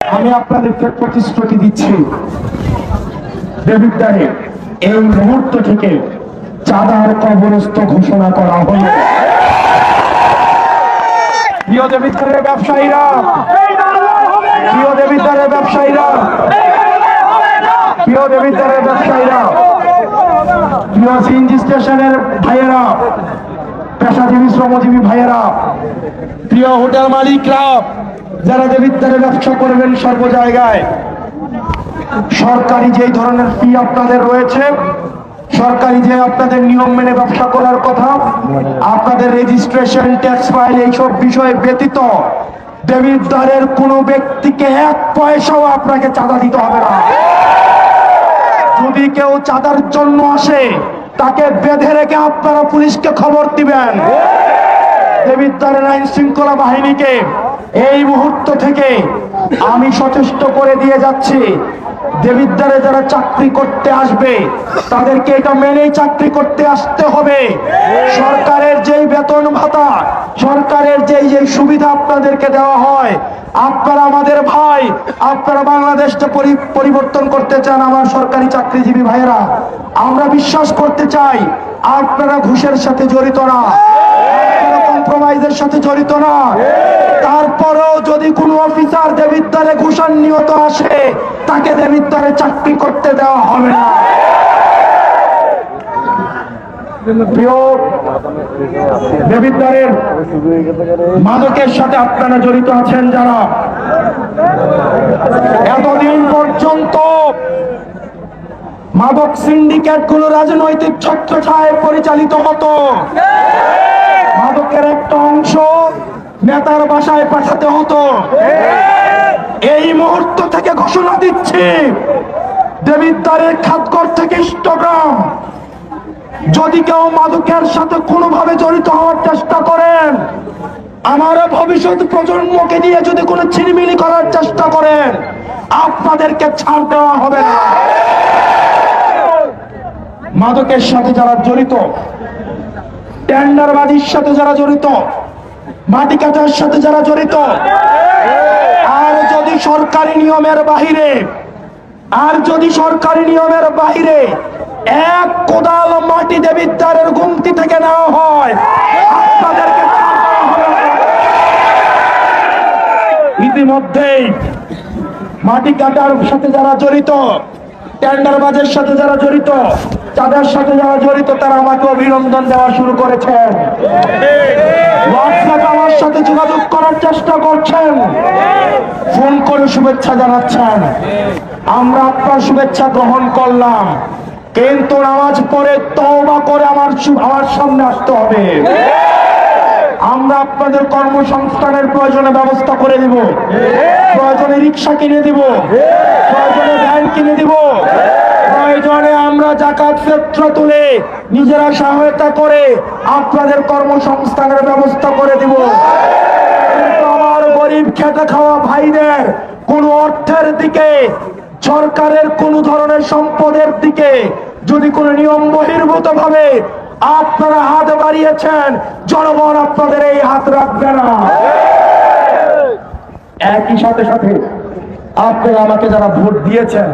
আমি আপনাদেরকে প্রতিশ্রুতি দিচ্ছি, দেবিদ্বারে এই মুহূর্ত থেকে চাঁদার কবরস্থ ঘোষণা করা হলো। প্রিয় দেবিদ্বারের ব্যবসায়ীরা, প্রিয় দেবিদ্বারের ব্যবসায়ীরা, প্রিয় দেবিদ্বারের ব্যবসায়ীরা, প্রিয় সিএনজি স্টেশনের ভাইয়েরা, পেশাজীবী শ্রমজীবী ভাইয়েরা, প্রিয় হোটেল মালিকরা, যারা দেবিদ্বারে ব্যবসা করবেন সর্ব জায়গায়, সরকারি যে ধরনের ফি আপনাদের রয়েছে, সরকারি যে আপনাদের নিয়ম মেনে ব্যবসা করার কথা, আপনাদের রেজিস্ট্রেশন, ট্যাক্স ফাইল, এইসব বিষয়ে ব্যতীত দেবিদ্বারের কোনো ব্যক্তিকে এক পয়সাও আপনাকে চাঁদা দিতে হবে না। যদি কেউ চাঁদার জন্য আসে তাকে বেঁধে রেখে আপনারা পুলিশকে খবর দিবেন। দেবিদ্বারের আইন শৃঙ্খলা বাহিনীকে এই মুহূর্ত থেকে আমি সচেষ্ট করে দিয়ে যাচ্ছি, দেবিদ্বারে যারা চাকরি করতে আসবে তাদেরকে এটা মেনেই চাকরি করতে আসতে হবে। সরকারের যেই বেতন ভাতা, সরকারের যেই সুবিধা আপনাদেরকে দেওয়া হয়, আপনারা আমাদের ভাই, আপনারা বাংলাদেশটা পরিবর্তন করতে চান আমার সরকারি চাকরিজীবী ভাইয়েরা, আমরা বিশ্বাস করতে চাই আপনারা ঘুষের সাথে জড়িত না, কম্প্রোমাইজের সাথে জড়িত না। তারপরেও যদি কোনো অফিসার দেবিদ্বারে ঘুষান্বিত আসে তাকে দেবিদ্বারে চাকরি করতে দেওয়া হবে না। প্রিয় দেবিদ্বারের মাদকের সাথে আপনারা জড়িত আছেন যারা, এতদিন পর্যন্ত মাদক সিন্ডিকেট গুলো রাজনৈতিক ছত্রছায়ায় পরিচালিত হতো। মাদকের একটা অংশ নেতার বাসায় পাঠাতে হতো। এই মুহূর্ত থেকে ঘোষণা দিচ্ছি, দেবিদ্বারের খাতঘর থেকে ইষ্টগ্রাম যদি কেউ মাদকের সাথে কোনোভাবে জড়িত হওয়ার চেষ্টা করেন, আমার ভবিষ্যৎ প্রজন্মকে নিয়ে যদি কোনো ছিনিমিনি করার চেষ্টা করেন, আপনাদেরকে ছাড় দেওয়া হবে না। মাদকের সাথে যারা জড়িত, টেন্ডারবাজির সাথে যারা জড়িত, মাটি কাটার সাথে যারা জড়িত, আর যদি সরকারি নিয়মের বাহিরে এক কোদাল মাটি দেবিদ্বারের গুমতি থেকে নেওয়া হয়, আপনাদেরকে ইতিমধ্যেই মাটি কাটার সাথে যারা জড়িত, টেন্ডারবাজের সাথে যারা জড়িত, চাঁদার সাথে যারা জড়িত, তারা আমাকে অভিনন্দন দেওয়া শুরু করেছেন। হোয়াটসঅ্যাপে আমার সাথে যোগাযোগ করার চেষ্টা করছেন, ফোন করে শুভেচ্ছা জানাচ্ছেন। আমরা আপনার শুভেচ্ছা গ্রহণ করলাম, কিন্তু নামাজ পড়ে তওবা করে আমার সামনে আসতে হবে। আমরা আপনাদের কর্মসংস্থানের প্রয়োজনে ব্যবস্থা করে দিব, প্রয়োজনে রিক্সা কিনে দিব, প্রয়োজনে ভ্যান কিনে দিব, প্রয়োজনে আমরা যাকাত ফিতরা তুলে নিজেরা সহায়তা করে আপনাদের কর্মসংস্থানের ব্যবস্থা করে দিব। কিন্তু আমার গরিব খেটে খাওয়া ভাইদের কোন অর্থের দিকে, সরকারের কোন ধরনের সম্পদের দিকে যদি কোনো নিয়ম বহির্ভূত ভাবে আপনারা হাত বাড়িয়েছেন, জনগণ আপনাদের এই হাত রাখবে না। একই সাথে আপনারা আমাকে যারা ভোট দিয়েছেন